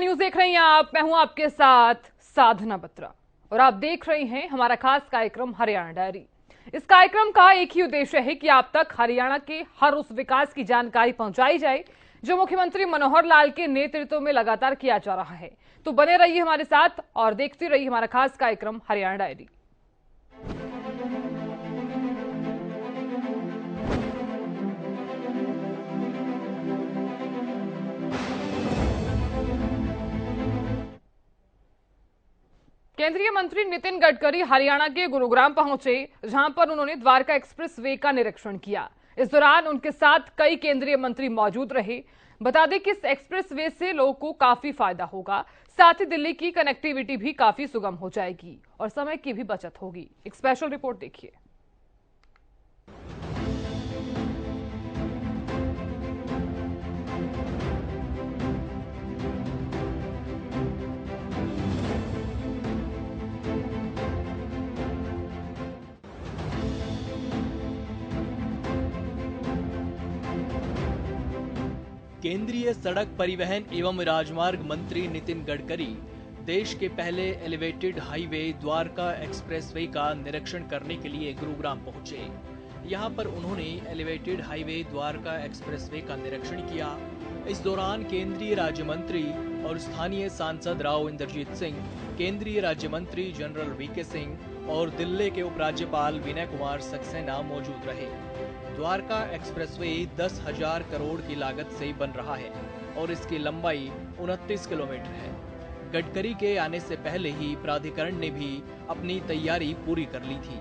News देख रही हैं आप। मैं हूं आपके साथ साधना बत्रा और आप देख रहे हैं हमारा खास कार्यक्रम हरियाणा डायरी। इस कार्यक्रम का एक ही उद्देश्य है कि आप तक हरियाणा के हर उस विकास की जानकारी पहुंचाई जाए जो मुख्यमंत्री मनोहर लाल के नेतृत्व में लगातार किया जा रहा है। तो बने रहिए हमारे साथ और देखते रहिए हमारा खास कार्यक्रम हरियाणा डायरी। केंद्रीय मंत्री नितिन गडकरी हरियाणा के गुरुग्राम पहुंचे, जहां पर उन्होंने द्वारका एक्सप्रेस वे का निरीक्षण किया। इस दौरान उनके साथ कई केंद्रीय मंत्री मौजूद रहे। बता दें कि इस एक्सप्रेस वे से लोगों को काफी फायदा होगा, साथ ही दिल्ली की कनेक्टिविटी भी काफी सुगम हो जाएगी और समय की भी बचत होगी। एक स्पेशल रिपोर्ट देखिए। केंद्रीय सड़क परिवहन एवं राजमार्ग मंत्री नितिन गडकरी देश के पहले एलिवेटेड हाईवे द्वारका एक्सप्रेसवे का निरीक्षण करने के लिए गुरुग्राम पहुंचे। यहां पर उन्होंने एलिवेटेड हाईवे द्वारका एक्सप्रेसवे का निरीक्षण किया। इस दौरान केंद्रीय राज्य मंत्री और स्थानीय सांसद राव इंद्रजीत सिंह, केंद्रीय राज्य मंत्री जनरल वीके सिंह और दिल्ली के उपराज्यपाल विनय कुमार सक्सेना मौजूद रहे। द्वारका एक्सप्रेसवे 10,000 करोड़ की लागत से बन रहा है और इसकी लंबाई 29 किलोमीटर है। गडकरी के आने से पहले ही प्राधिकरण ने भी अपनी तैयारी पूरी कर ली थी।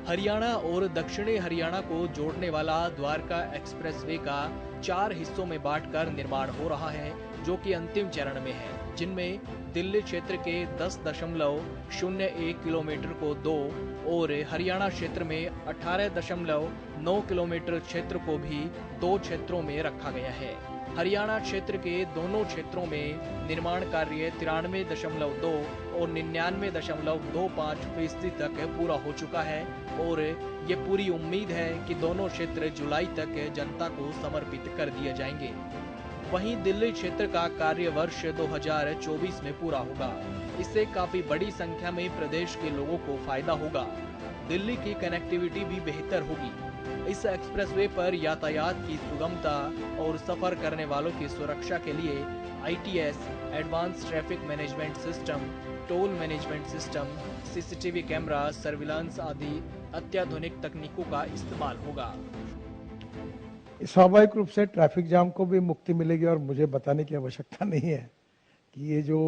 हरियाणा और दक्षिणी हरियाणा को जोड़ने वाला द्वारका एक्सप्रेसवे का 4 हिस्सों में बांटकर निर्माण हो रहा है, जो कि अंतिम चरण में है, जिनमें दिल्ली क्षेत्र के 10.01 किलोमीटर को 2 और हरियाणा क्षेत्र में 18.9 किलोमीटर क्षेत्र को भी 2 क्षेत्रों में रखा गया है। हरियाणा क्षेत्र के दोनों क्षेत्रों में निर्माण कार्य 93.2 और 99.25% तक पूरा हो चुका है और ये पूरी उम्मीद है कि दोनों क्षेत्र जुलाई तक जनता को समर्पित कर दिए जाएंगे। वहीं दिल्ली क्षेत्र का कार्य वर्ष 2024 में पूरा होगा। इससे काफी बड़ी संख्या में प्रदेश के लोगों को फायदा होगा। दिल्ली की कनेक्टिविटी भी बेहतर होगी। इस एक्सप्रेसवे पर यातायात की सुगमता और सफर करने वालों की सुरक्षा के लिए ITS, advance traffic management system, toll management system, CCTV camera, surveillance आदि अत्याधुनिक तकनीकों का इस्तेमाल होगा। स्वाभाविक रूप से ट्रैफिक जाम को भी मुक्ति मिलेगी और मुझे बताने की आवश्यकता नहीं है कि ये जो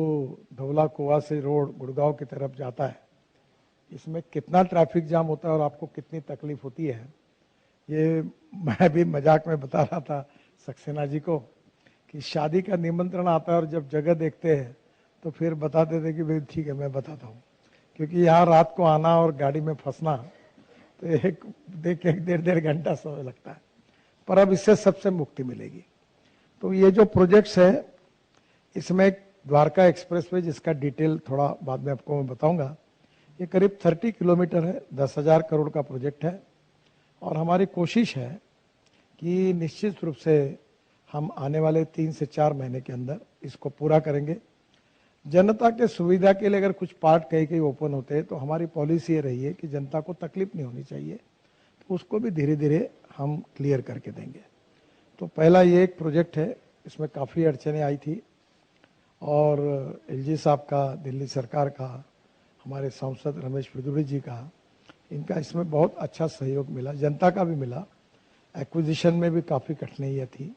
धौला कुआं से रोड गुड़गांव की तरफ जाता है, इसमें कितना ट्रैफिक जाम होता है और आपको कितनी तकलीफ होती है। ये मैं भी मजाक में बता रहा था सक्सेना जी को कि शादी का निमंत्रण आता है और जब जगह देखते हैं तो फिर बताते थे कि भाई ठीक है मैं बताता हूँ, क्योंकि यहाँ रात को आना और गाड़ी में फंसना तो एक 1.5 घंटा समय लगता है, पर अब इससे सबसे मुक्ति मिलेगी। तो ये जो प्रोजेक्ट्स है, इसमें द्वारका एक्सप्रेसवे जिसका डिटेल थोड़ा बाद में आपको मैं बताऊंगा, ये करीब 30 किलोमीटर है, 10,000 करोड़ का प्रोजेक्ट है और हमारी कोशिश है कि निश्चित रूप से हम आने वाले 3 से 4 महीने के अंदर इसको पूरा करेंगे। जनता के सुविधा के लिए अगर कुछ पार्ट कहीं ओपन होते हैं तो हमारी पॉलिसी ये रही है कि जनता को तकलीफ नहीं होनी चाहिए, तो उसको भी धीरे धीरे हम क्लियर करके देंगे। तो पहला ये एक प्रोजेक्ट है, इसमें काफ़ी अड़चनें आई थी और LG साहब का, दिल्ली सरकार का, हमारे सांसद रमेश पिदुरी जी का, इनका इसमें बहुत अच्छा सहयोग मिला, जनता का भी मिला। एक्विजिशन में भी काफ़ी कठिनाइयाँ थी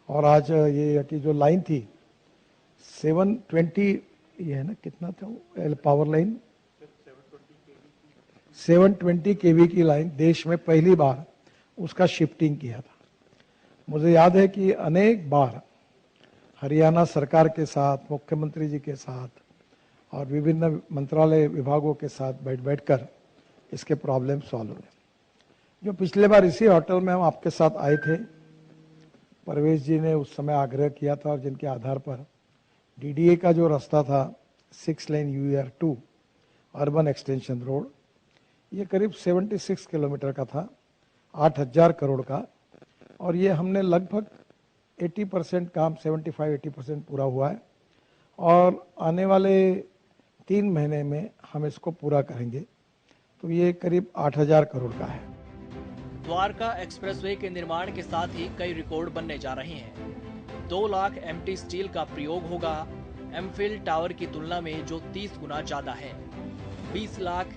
और आज ये कि जो लाइन थी 720, ये है ना, कितना था वो पावर लाइन, 720 kV की लाइन देश में पहली बार उसका शिफ्टिंग किया था। मुझे याद है कि अनेक बार हरियाणा सरकार के साथ, मुख्यमंत्री जी के साथ और विभिन्न मंत्रालय विभागों के साथ बैठकर इसके प्रॉब्लम सॉल्व हुए। जो पिछले बार इसी होटल में हम आपके साथ आए थे, परवेश जी ने उस समय आग्रह किया था और जिनके आधार पर DDA का जो रास्ता था 6 लेन UER2 अर्बन एक्सटेंशन रोड, ये करीब 76 किलोमीटर का था, 8,000 करोड़ का, और ये हमने लगभग 80% काम 75-80% पूरा हुआ है और आने वाले 3 महीने में हम इसको पूरा करेंगे। तो ये करीब 8,000 करोड़ का है। द्वारका एक्सप्रेसवे के निर्माण के साथ ही कई रिकॉर्ड बनने जा रहे हैं। 2 लाख एमटी स्टील का प्रयोग होगा, एमफिल टावर की तुलना में जो 30 गुना ज्यादा है। 20 लाख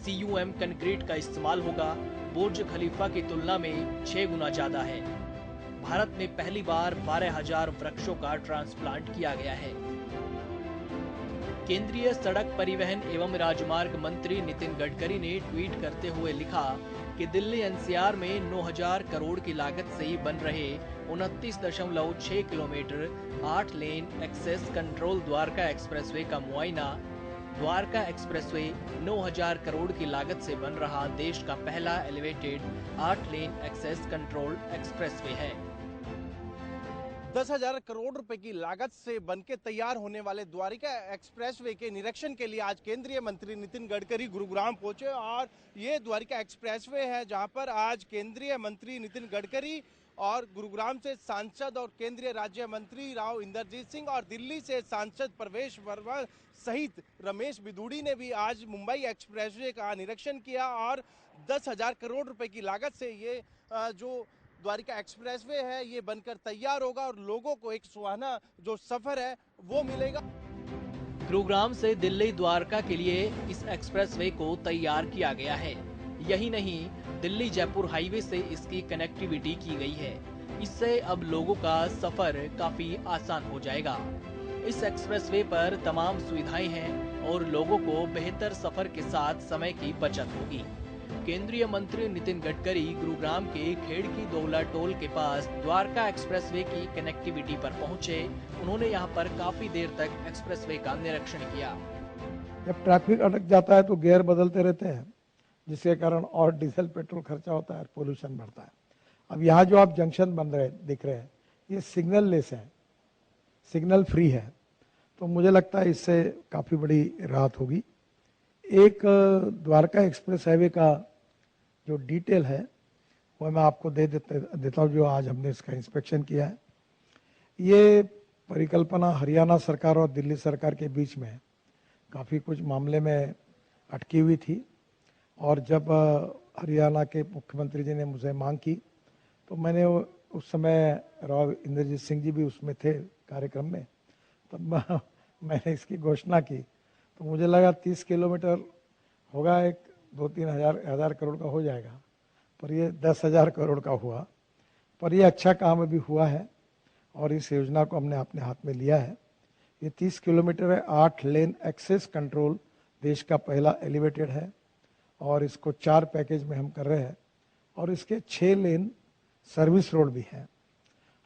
CUM कंक्रीट का इस्तेमाल होगा, बुर्ज खलीफा की तुलना में 6 गुना ज्यादा है। भारत में पहली बार 12,000 वृक्षों का ट्रांसप्लांट किया गया है। केंद्रीय सड़क परिवहन एवं राजमार्ग मंत्री नितिन गडकरी ने ट्वीट करते हुए लिखा कि दिल्ली NCR में 9,000 करोड़ की लागत से बन रहे 29.6 kilometre 8 lane access control Dwarka expressway का मुआयना। द्वारका एक्सप्रेसवे 9,000 करोड़ की लागत से बन रहा देश का पहला elevated 8 lane access control expressway है। 10,000 करोड़ रुपए की लागत से बनके तैयार होने वाले द्वारका एक्सप्रेसवे के निरीक्षण के लिए आज केंद्रीय मंत्री नितिन गडकरी गुरुग्राम पहुंचे और ये द्वारका एक्सप्रेसवे है जहां पर आज केंद्रीय मंत्री नितिन गडकरी और गुरुग्राम से सांसद और केंद्रीय राज्य मंत्री राव इंद्रजीत सिंह और दिल्ली से सांसद प्रवेश वर्मा सहित रमेश बिदूड़ी ने भी आज मुंबई एक्सप्रेसवे का निरीक्षण किया और 10,000 करोड़ रुपए की लागत से ये जो द्वारका एक्सप्रेसवे है ये बनकर तैयार होगा और लोगों को एक सुहाना जो सफर है वो मिलेगा। गुरुग्राम से दिल्ली द्वारका के लिए इस एक्सप्रेसवे को तैयार किया गया है। यही नहीं, दिल्ली जयपुर हाईवे से इसकी कनेक्टिविटी की गई है। इससे अब लोगों का सफर काफी आसान हो जाएगा। इस एक्सप्रेसवे पर तमाम सुविधाएं हैं और लोगों को बेहतर सफर के साथ समय की बचत होगी। केंद्रीय मंत्री नितिन गडकरी गुरुग्राम के खेड़की दोगला टोल के पास द्वारका एक्सप्रेसवे की कनेक्टिविटी पर पहुंचे। उन्होंने यहां पर काफी देर तक एक्सप्रेसवे का निरीक्षण किया। जब ट्रैफिक अटक जाता है तो गियर बदलते रहते हैं, जिसके कारण और डीजल पेट्रोल खर्चा होता है, पोल्यूशन बढ़ता है। अब यहाँ जो आप जंक्शन बन रहे दिख रहे हैं ये सिग्नल लेस है, सिग्नल फ्री है, तो मुझे लगता है इससे काफ़ी बड़ी राहत होगी। एक द्वारका एक्सप्रेस हाईवे का जो डिटेल है वो मैं आपको देता हूँ, जो आज हमने इसका इंस्पेक्शन किया है। ये परिकल्पना हरियाणा सरकार और दिल्ली सरकार के बीच में काफ़ी कुछ मामले में अटकी हुई थी और जब हरियाणा के मुख्यमंत्री जी ने मुझे मांग की तो मैंने उस समय राव इंद्रजीत सिंह जी भी उसमें थे कार्यक्रम में, तब मैंने इसकी घोषणा की तो मुझे लगा 30 किलोमीटर होगा, एक 2-3 हजार करोड़ का हो जाएगा, पर ये 10,000 करोड़ का हुआ। पर ये अच्छा काम अभी हुआ है और इस योजना को हमने अपने हाथ में लिया है। ये 30 किलोमीटर है, 8 लेन एक्सेस कंट्रोल देश का पहला एलिवेटेड है और इसको 4 पैकेज में हम कर रहे हैं और इसके 6 लेन सर्विस रोड भी हैं।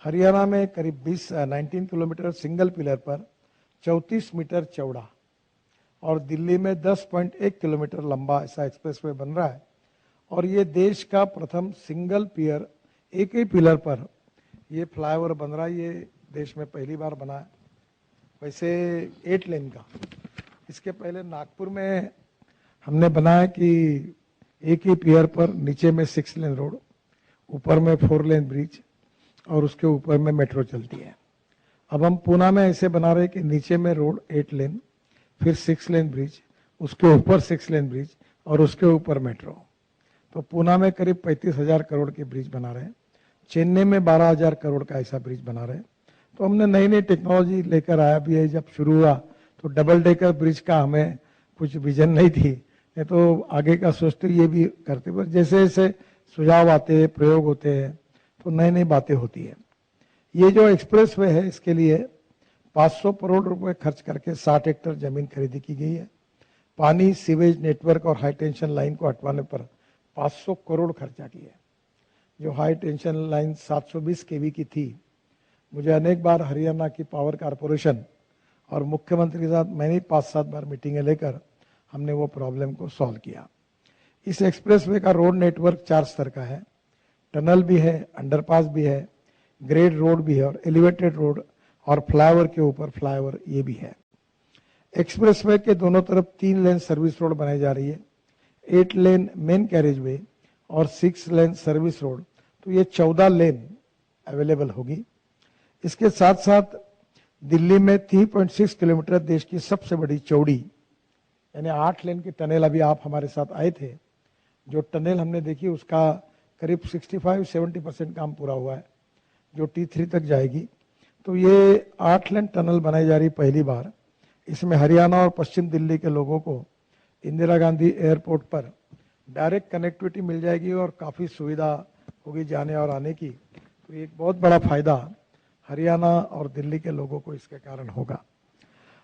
हरियाणा में करीब 19 किलोमीटर सिंगल पिलर पर 34 मीटर चौड़ा और दिल्ली में 10.1 किलोमीटर लंबा ऐसा एक्सप्रेसवे बन रहा है और ये देश का प्रथम सिंगल पियर एक ही पिलर पर ये फ्लाईओवर बन रहा है। ये देश में पहली बार बना है। वैसे 8 लेन का, इसके पहले नागपुर में हमने बनाया कि एक ही पियर पर नीचे में 6 लेन रोड, ऊपर में 4 लेन ब्रिज और उसके ऊपर में मेट्रो चलती है। अब हम पूना में ऐसे बना रहे कि नीचे में रोड 8 लेन, फिर 6 लेन ब्रिज, उसके ऊपर 6 लेन ब्रिज और उसके ऊपर मेट्रो। तो पूना में करीब 35,000 करोड़ के ब्रिज बना रहे हैं, चेन्नई में 12,000 करोड़ का ऐसा ब्रिज बना रहे हैं। तो हमने नई नई टेक्नोलॉजी लेकर आया भी है। जब शुरू हुआ तो डबल डेकर ब्रिज का हमें कुछ विजन नहीं थी, नहीं तो आगे का सोचते ये भी करते, पर जैसे जैसे सुझाव आते हैं, प्रयोग होते हैं तो नई नई बातें होती है। ये जो एक्सप्रेसवे है इसके लिए 500 करोड़ रुपए खर्च करके 60 हेक्टेयर जमीन खरीदी की गई है। पानी, सीवेज नेटवर्क और हाई टेंशन लाइन को हटवाने पर 500 करोड़ खर्चा किया है। जो हाई टेंशन लाइन 720 केवी की थी, मुझे अनेक बार हरियाणा की पावर कारपोरेशन और मुख्यमंत्री के साथ मैंने 5-7 बार मीटिंगें लेकर हमने वो प्रॉब्लम को सॉल्व किया। इस एक्सप्रेसवे का रोड नेटवर्क 4 स्तर का है, टनल भी है, अंडरपास भी है, ग्रेड रोड भी है और एलिवेटेड रोड और फ्लाईओवर के ऊपर फ्लाईओवर ये भी है। एक्सप्रेसवे के दोनों तरफ 3 लेन सर्विस रोड बनाई जा रही है, 8 लेन मेन कैरेज वे और 6 लेन सर्विस रोड, तो ये 14 लेन अवेलेबल होगी। इसके साथ साथ दिल्ली में 3.6 किलोमीटर देश की सबसे बड़ी चौड़ी यानी 8 लेन की टनल, अभी आप हमारे साथ आए थे, जो टनल हमने देखी उसका करीब 65-70% काम पूरा हुआ है, जो T3 तक जाएगी। तो ये 8 लेन टनल बनाई जा रही पहली बार। इसमें हरियाणा और पश्चिम दिल्ली के लोगों को इंदिरा गांधी एयरपोर्ट पर डायरेक्ट कनेक्टिविटी मिल जाएगी और काफ़ी सुविधा होगी जाने और आने की। तो एक बहुत बड़ा फायदा हरियाणा और दिल्ली के लोगों को इसके कारण होगा।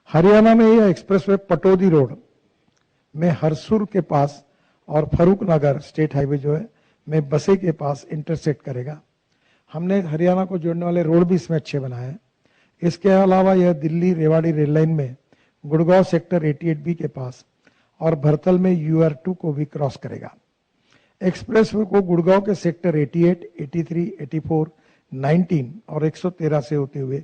हरियाणा में यह एक्सप्रेसवे पटौदी रोड में हरसुर के पास और फरूक नगर स्टेट हाईवे जो है में बसे के पास इंटरसेक्ट करेगा। हमने हरियाणा को जोड़ने वाले रोड भी इसमें अच्छे बनाए हैं। इसके अलावा यह दिल्ली रेवाड़ी रेल लाइन में गुड़गांव सेक्टर 88B के पास और भरतल में UR2 को भी क्रॉस करेगा। एक्सप्रेसवे को गुड़गांव के सेक्टर 88, 83, 84, 19 और 113 से होते हुए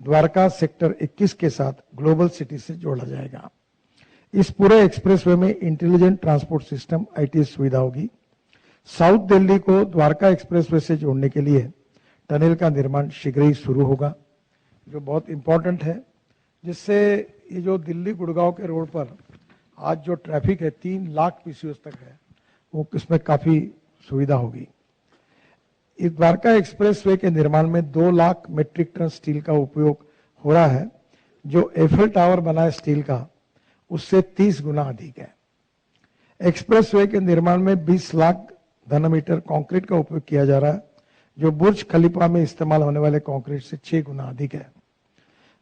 द्वारका सेक्टर 21 के साथ ग्लोबल सिटी से जोड़ा जाएगा। इस पूरे एक्सप्रेसवे में इंटेलिजेंट ट्रांसपोर्ट सिस्टम IT सुविधा होगी। साउथ दिल्ली को द्वारका एक्सप्रेसवे से जोड़ने के लिए टनल का निर्माण शीघ्र ही शुरू होगा, जो बहुत इंपॉर्टेंट है, जिससे ये जो दिल्ली गुड़गांव के रोड पर आज जो ट्रैफिक है 3 लाख PCOs तक है, वो इसमें काफी सुविधा होगी। इस द्वारका एक्सप्रेसवे के निर्माण में 2 लाख मेट्रिक टन स्टील का उपयोग हो रहा है, जो एफिल टावर बना है स्टील का उससे 30 गुना अधिक है। एक्सप्रेसवे के निर्माण में 20 लाख घनमीटर कंक्रीट का उपयोग किया जा रहा है, जो बुर्ज खलीफा में इस्तेमाल होने वाले कंक्रीट से 6 गुना अधिक है।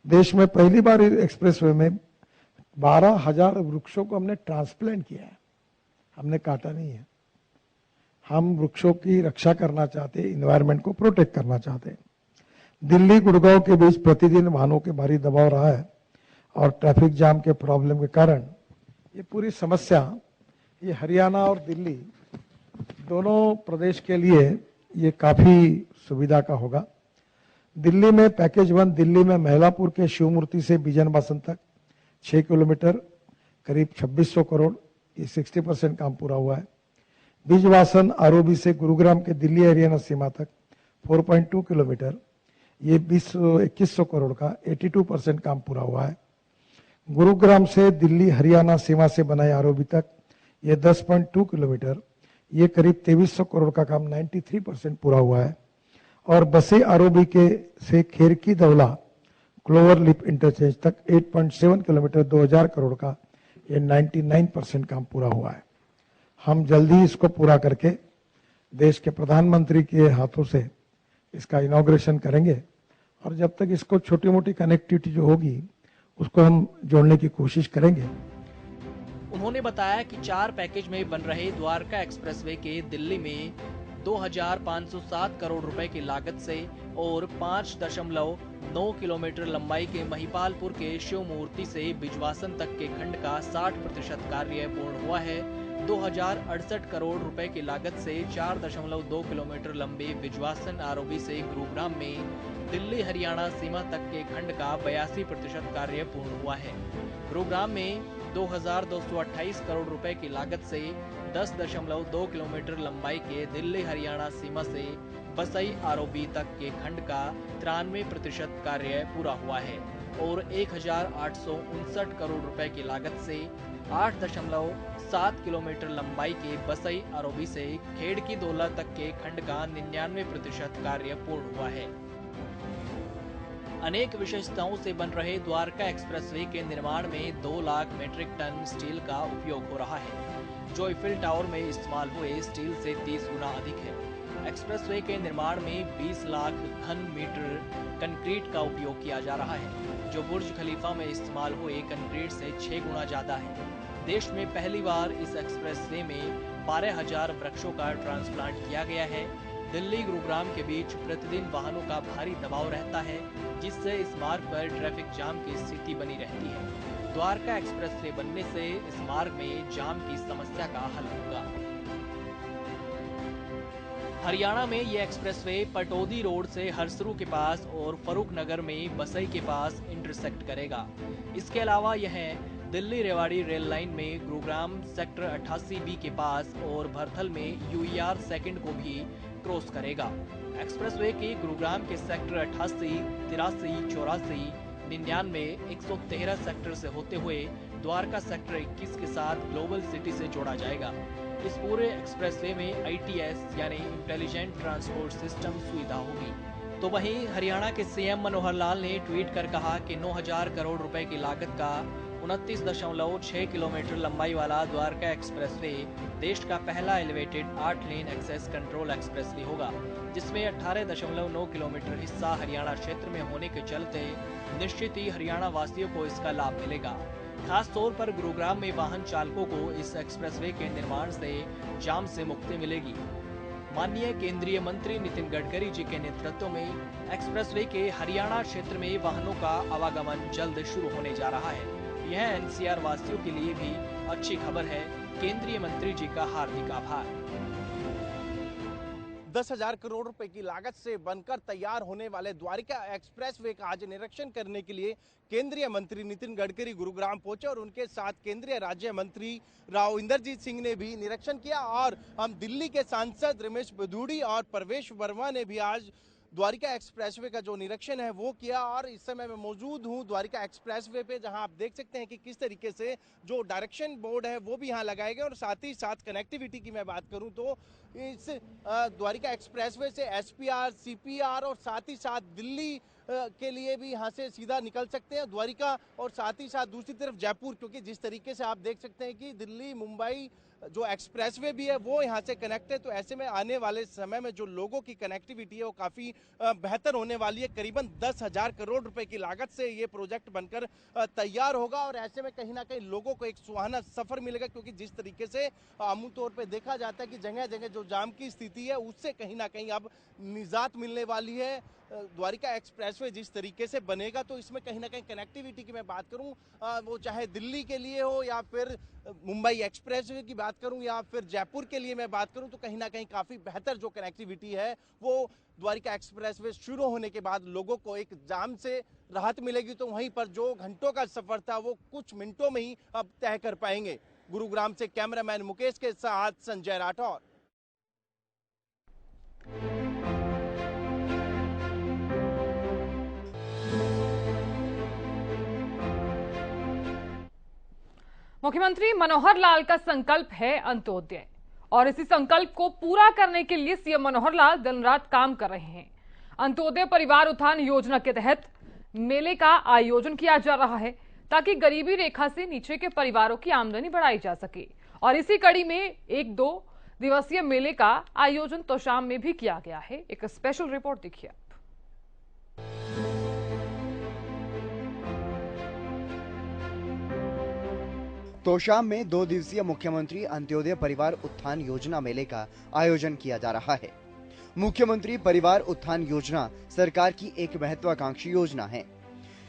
देश में पहली बार एक्सप्रेसवे में 12,000 वृक्षों को हमने ट्रांसप्लांट किया है, हमने काटा नहीं है। हम वृक्षों की रक्षा करना चाहते हैं, इन्वायरमेंट को प्रोटेक्ट करना चाहते हैं। दिल्ली गुड़गांव के बीच प्रतिदिन वाहनों के भारी दबाव रहा है और ट्रैफिक जाम के प्रॉब्लम के कारण ये पूरी समस्या ये हरियाणा और दिल्ली दोनों प्रदेश के लिए ये काफी सुविधा का होगा। दिल्ली में पैकेज 1 दिल्ली में महिलापुर के शिवमूर्ति से बिजनबासन तक 6 किलोमीटर करीब 2600 करोड़, ये 60% काम पूरा हुआ है। बिजवासन आरोबी से गुरुग्राम के दिल्ली हरियाणा सीमा तक 4.2 किलोमीटर, ये 2100 करोड़ का 82% काम पूरा हुआ है। गुरुग्राम से दिल्ली हरियाणा सीमा से बनाए आरोबी तक ये 10.2 किलोमीटर, ये करीब 2300 करोड़ का काम 93% पूरा हुआ है। और बसे आरोबी के से खेरकी दौला क्लोवर लिप इंटरचेंज तक 8.7 किलोमीटर 2000 करोड़ का ये 99% काम पूरा हुआ है। हम जल्दी इसको पूरा करके देश के प्रधानमंत्री के हाथों से इसका इनॉग्रेशन करेंगे और जब तक इसको छोटी मोटी कनेक्टिविटी जो होगी उसको हम जोड़ने की कोशिश करेंगे। उन्होंने बताया कि 4 पैकेज में बन रहे द्वारका एक्सप्रेसवे के दिल्ली में 2507 करोड़ रुपए की लागत से और 5.9 किलोमीटर लंबाई के महिपालपुर के शिवमूर्ति से बिजवासन तक के खंड का 60% कार्य पूर्ण हुआ है। 2068 करोड़ रुपए की लागत से 4.2 किलोमीटर लंबे बिजवासन आरोबी से गुरुग्राम में दिल्ली हरियाणा सीमा तक के खंड का 82% कार्य पूर्ण हुआ है। गुरुग्राम में 2228 करोड़ रुपए की लागत से 10.2 किलोमीटर लंबाई के दिल्ली हरियाणा सीमा से बसई आरोबी तक के खंड का 93% कार्य पूरा हुआ है और 1859 करोड़ रुपए की लागत से 8.7 किलोमीटर लंबाई के बसई आरोबी से खेड़की दौला तक के खंड का 99% कार्य पूर्ण हुआ है। अनेक विशेषताओं से बन रहे द्वारका एक्सप्रेसवे के निर्माण में 2 लाख मीट्रिक टन स्टील का उपयोग हो रहा है, जो ईफिल टावर में इस्तेमाल हुए स्टील से 30 गुना अधिक है। एक्सप्रेसवे के निर्माण में 20 लाख घन मीटर कंक्रीट का उपयोग किया जा रहा है, जो बुर्ज खलीफा में इस्तेमाल हुए कंक्रीट से 6 गुना ज्यादा है। देश में पहली बार इस एक्सप्रेसवे में 12,000 वृक्षों का ट्रांसप्लांट किया गया है। दिल्ली गुरुग्राम के बीच प्रतिदिन वाहनों का भारी दबाव रहता है, जिससे इस मार्ग पर ट्रैफिक जाम की स्थिति बनी रहती है। द्वारका एक्सप्रेसवे बनने से इस मार्ग में जाम की समस्या का हल होगा। हरियाणा में ये एक्सप्रेसवे पटौदी रोड से हरसरू के पास और फरूक नगर में बसई के पास इंटरसेक्ट करेगा। इसके अलावा यह दिल्ली रेवाड़ी रेल लाइन में गुरुग्राम सेक्टर 88B के पास और भरथल में UER सेकंड को भी क्रॉस करेगा। एक्सप्रेसवे के गुरुग्राम के सेक्टर 88, 83, 84, 99 113 सेक्टर से होते हुए द्वारका सेक्टर 21 के साथ ग्लोबल सिटी से जोड़ा जाएगा। इस पूरे एक्सप्रेसवे में ITS यानी इंटेलिजेंट ट्रांसपोर्ट सिस्टम सुविधा होगी। तो वहीं हरियाणा के सीएम मनोहर लाल ने ट्वीट कर कहा कि 9,000 करोड़ रुपए की लागत का 29.6 किलोमीटर लंबाई वाला द्वारका एक्सप्रेसवे देश का पहला elevated 8 lane access control expressway होगा, जिसमें 18.9 किलोमीटर हिस्सा हरियाणा क्षेत्र में होने के चलते निश्चित ही हरियाणा वासियों को इसका लाभ मिलेगा। खास तौर पर गुरुग्राम में वाहन चालकों को इस एक्सप्रेसवे के निर्माण से जाम से मुक्ति मिलेगी। माननीय केंद्रीय मंत्री नितिन गडकरी जी के नेतृत्व में एक्सप्रेसवे के हरियाणा क्षेत्र में वाहनों का आवागमन जल्द शुरू होने जा रहा है। यह NCR वासियों के लिए भी अच्छी खबर है। केंद्रीय मंत्री जी का हार्दिक आभार। 10,000 करोड़ रुपए की लागत से बनकर तैयार होने वाले द्वारका एक्सप्रेसवे का आज निरीक्षण करने के लिए केंद्रीय मंत्री नितिन गडकरी गुरुग्राम पहुंचे और उनके साथ केंद्रीय राज्य मंत्री राव इंद्रजीत सिंह ने भी निरीक्षण किया और हम दिल्ली के सांसद रमेश बधूड़ी और प्रवेश वर्मा ने भी आज द्वारका एक्सप्रेसवे का जो निरीक्षण है वो किया। और इस समय मैं मौजूद हूं द्वारका एक्सप्रेसवे पे, जहां आप देख सकते हैं कि किस तरीके से जो डायरेक्शन बोर्ड है वो भी यहां लगाए गए और साथ ही साथ कनेक्टिविटी की मैं बात करूं तो इस द्वारका एक्सप्रेसवे से SPR, CPR और साथ ही साथ दिल्ली के लिए भी यहाँ से सीधा निकल सकते हैं द्वारका, और साथ ही साथ दूसरी तरफ जयपुर, क्योंकि जिस तरीके से आप देख सकते हैं कि दिल्ली मुंबई जो एक्सप्रेसवे भी है वो यहाँ से कनेक्ट है, तो ऐसे में आने वाले समय में जो लोगों की कनेक्टिविटी है वो काफ़ी बेहतर होने वाली है। करीबन 10,000 करोड़ रुपए की लागत से ये प्रोजेक्ट बनकर तैयार होगा और ऐसे में कहीं ना कहीं लोगों को एक सुहाना सफर मिलेगा, क्योंकि जिस तरीके से आमतौर पर देखा जाता है कि जगह जगह जो जाम की स्थिति है उससे कहीं ना कहीं अब निजात मिलने वाली है। द्वारका एक्सप्रेसवे जिस तरीके से बनेगा तो इसमें कहीं ना कहीं कनेक्टिविटी की मैं बात करूं, वो चाहे दिल्ली के लिए हो या फिर मुंबई एक्सप्रेसवे की बात करूं या फिर जयपुर के लिए मैं बात करूं, तो कहीं ना कहीं काफ़ी बेहतर जो कनेक्टिविटी है वो द्वारका एक्सप्रेसवे शुरू होने के बाद लोगों को एक जाम से राहत मिलेगी, तो वहीं पर जो घंटों का सफर था वो कुछ मिनटों में ही अब तय कर पाएंगे। गुरुग्राम से कैमरामैन मुकेश के साथ संजय राठौर। मुख्यमंत्री मनोहर लाल का संकल्प है अंत्योदय, और इसी संकल्प को पूरा करने के लिए सीएम मनोहर लाल दिन रात काम कर रहे हैं। अंत्योदय परिवार उत्थान योजना के तहत मेले का आयोजन किया जा रहा है ताकि गरीबी रेखा से नीचे के परिवारों की आमदनी बढ़ाई जा सके, और इसी कड़ी में 1-2 दिवसीय मेले का आयोजन तोशाम में भी किया गया है। एक स्पेशल रिपोर्ट देखिए। तोशाम में 2 दिवसीय मुख्यमंत्री अंत्योदय परिवार उत्थान योजना मेले का आयोजन किया जा रहा है। मुख्यमंत्री परिवार उत्थान योजना सरकार की एक महत्वाकांक्षी योजना है।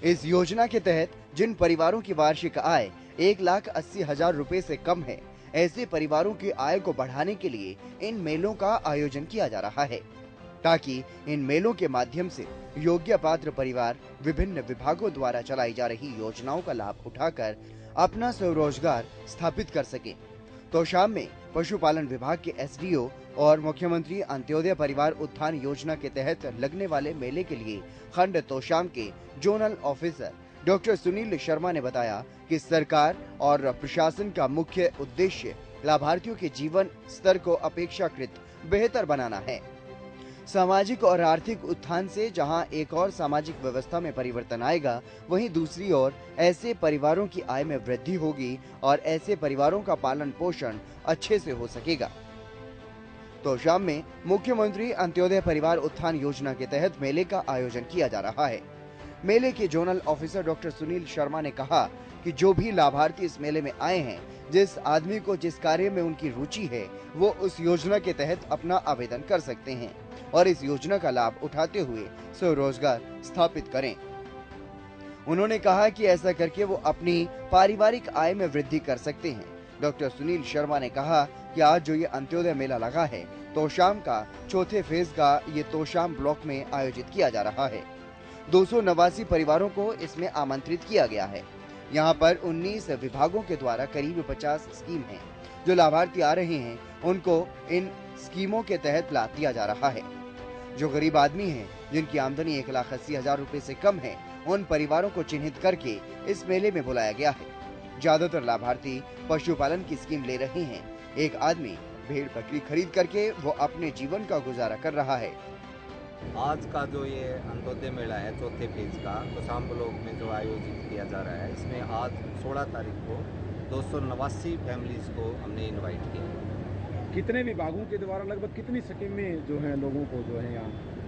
इस योजना के तहत जिन परिवारों की वार्षिक आय 1,80,000 रुपए से कम है, ऐसे परिवारों की आय को बढ़ाने के लिए इन मेलों का आयोजन किया जा रहा है, ताकि इन मेलों के माध्यम से योग्य पात्र परिवार विभिन्न विभागों द्वारा चलाई जा रही योजनाओं का लाभ उठाकर अपना स्वरोजगार स्थापित कर सके। तोशाम में पशुपालन विभाग के SDO और मुख्यमंत्री अंत्योदय परिवार उत्थान योजना के तहत लगने वाले मेले के लिए खंड तोशाम के zonal officer doctor Sunil Sharma ने बताया कि सरकार और प्रशासन का मुख्य उद्देश्य लाभार्थियों के जीवन स्तर को अपेक्षाकृत बेहतर बनाना है। सामाजिक और आर्थिक उत्थान से जहां एक और सामाजिक व्यवस्था में परिवर्तन आएगा, वहीं दूसरी ओर ऐसे परिवारों की आय में वृद्धि होगी और ऐसे परिवारों का पालन पोषण अच्छे से हो सकेगा। तोशाम में मुख्यमंत्री अंत्योदय परिवार उत्थान योजना के तहत मेले का आयोजन किया जा रहा है। मेले के zonal officer doctor Sunil Sharma ने कहा कि जो भी लाभार्थी इस मेले में आए हैं, जिस आदमी को जिस कार्य में उनकी रुचि है, वो उस योजना के तहत अपना आवेदन कर सकते हैं और इस योजना का लाभ उठाते हुए स्वरोजगार स्थापित करें। उन्होंने कहा कि ऐसा करके वो अपनी पारिवारिक आय में वृद्धि कर सकते हैं। डॉक्टर सुनील शर्मा ने कहा कि आज जो ये अंत्योदय मेला लगा है, तोशाम का चौथे फेज का ये तोशाम ब्लॉक में आयोजित किया जा रहा है। 289 परिवारों को इसमें आमंत्रित किया गया है। यहाँ पर 19 विभागों के द्वारा करीब 50 स्कीम हैं। जो लाभार्थी आ रहे हैं उनको इन स्कीमों के तहत लाभ दिया जा रहा है। जो गरीब आदमी हैं, जिनकी आमदनी 1,80,000 रुपए से कम है, उन परिवारों को चिन्हित करके इस मेले में बुलाया गया है। ज्यादातर लाभार्थी पशुपालन की स्कीम ले रहे हैं। एक आदमी भेड़ बकरी खरीद करके वो अपने जीवन का गुजारा कर रहा है। आज का जो ये अंत्योदय मेला है चौथे फेज का कोसाम ब्लॉक में जो आयोजित किया जा रहा है, इसमें आज 16 तारीख को 289 फैमिलीज को हमने इनवाइट किया। कितने विभागों के द्वारा लगभग कितनी स्कीमें जो हैं लोगों को जो है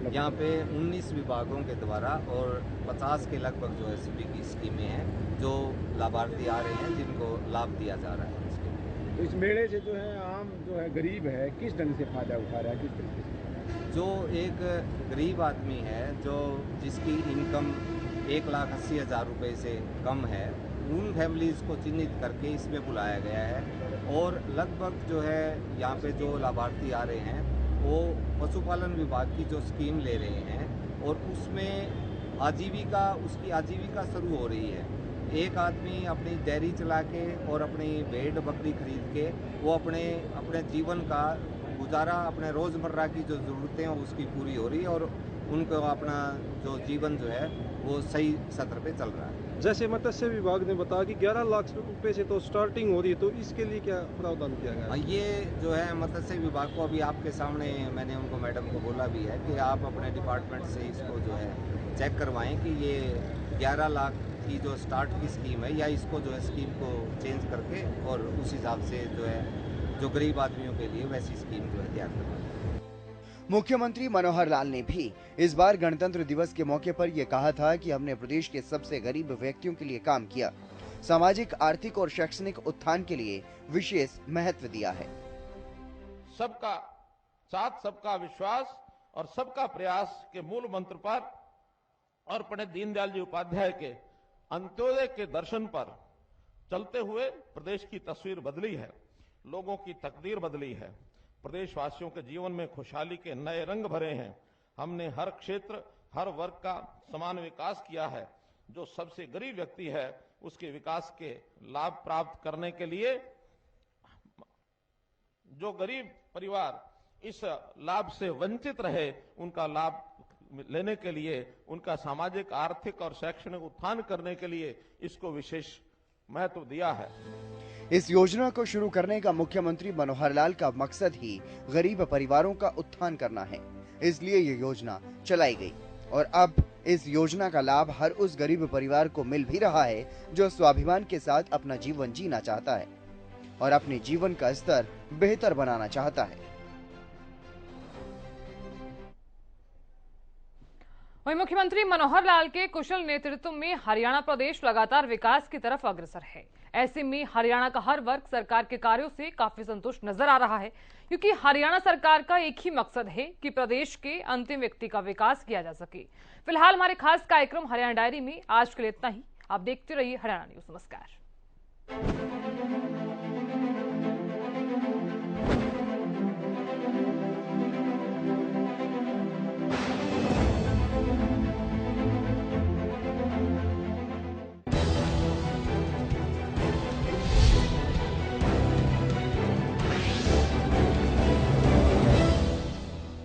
यहाँ पे 19 विभागों के द्वारा और 50 के लगभग जो है सभी की स्कीमें हैं जो लाभार्थी आ रहे हैं जिनको लाभ दिया जा रहा है। तो इस मेले से जो है आम जो है गरीब है किस ढंग से फायदा उठा रहा है, किस तरीके से? जो एक गरीब आदमी है जो जिसकी इनकम 1,80,000 रुपये से कम है, उन फैमिलीज़ को चिन्हित करके इसमें बुलाया गया है। और लगभग जो है यहाँ पे जो लाभार्थी आ रहे हैं वो पशुपालन विभाग की जो स्कीम ले रहे हैं और उसमें उसकी आजीविका शुरू हो रही है। एक आदमी अपनी डेयरी चला के और अपनी भेड़ बकरी खरीद के वो अपने जीवन का गुजारा, अपने रोज़मर्रा की जो ज़रूरतें हैं उसकी पूरी हो रही है और उनको अपना जो जीवन जो है वो सही सत्र पे चल रहा है। जैसे मत्स्य विभाग ने बताया कि 11 लाख रुपए से तो स्टार्टिंग हो रही है, तो इसके लिए क्या प्रावधान किया गया है? ये जो है मत्स्य विभाग को अभी आपके सामने मैंने उनको मैडम को बोला भी है कि आप अपने डिपार्टमेंट से इसको जो है चेक करवाएं कि ये 11 लाख की जो स्टार्ट की स्कीम है या इसको जो है स्कीम को चेंज करके और उस हिसाब से जो है जो गरीब आदमियों के लिए वैसी स्कीम जो है तैयार करवाएं। मुख्यमंत्री मनोहर लाल ने भी इस बार गणतंत्र दिवस के मौके पर यह कहा था कि हमने प्रदेश के सबसे गरीब व्यक्तियों के लिए काम किया, सामाजिक, आर्थिक और शैक्षणिक उत्थान के लिए विशेष महत्व दिया है। सबका साथ, सबका विश्वास और सबका प्रयास के मूल मंत्र पर और पंडित दीनदयाल जी उपाध्याय के अंत्योदय के दर्शन पर चलते हुए प्रदेश की तस्वीर बदली है, लोगों की तकदीर बदली है, प्रदेशवासियों के जीवन में खुशहाली के नए रंग भरे हैं। हमने हर क्षेत्र, हर वर्ग का समान विकास किया है। जो सबसे गरीब व्यक्ति है उसके विकास के लाभ प्राप्त करने के लिए, जो गरीब परिवार इस लाभ से वंचित रहे उनका लाभ लेने के लिए, उनका सामाजिक, आर्थिक और शैक्षणिक उत्थान करने के लिए इसको विशेष महत्व दिया है। इस योजना को शुरू करने का मुख्यमंत्री मनोहर लाल का मकसद ही गरीब परिवारों का उत्थान करना है, इसलिए ये योजना चलाई गई और अब इस योजना का लाभ हर उस गरीब परिवार को मिल भी रहा है जो स्वाभिमान के साथ अपना जीवन जीना चाहता है और अपने जीवन का स्तर बेहतर बनाना चाहता है। वहीं मुख्यमंत्री मनोहर लाल के कुशल नेतृत्व में हरियाणा प्रदेश लगातार विकास की तरफ अग्रसर है। ऐसे में हरियाणा का हर वर्ग सरकार के कार्यों से काफी संतुष्ट नजर आ रहा है, क्योंकि हरियाणा सरकार का एक ही मकसद है कि प्रदेश के अंतिम व्यक्ति का विकास किया जा सके। फिलहाल हमारे खास कार्यक्रम हरियाणा डायरी में आज के लिए इतना ही। आप देखते रहिए हरियाणा न्यूज। नमस्कार।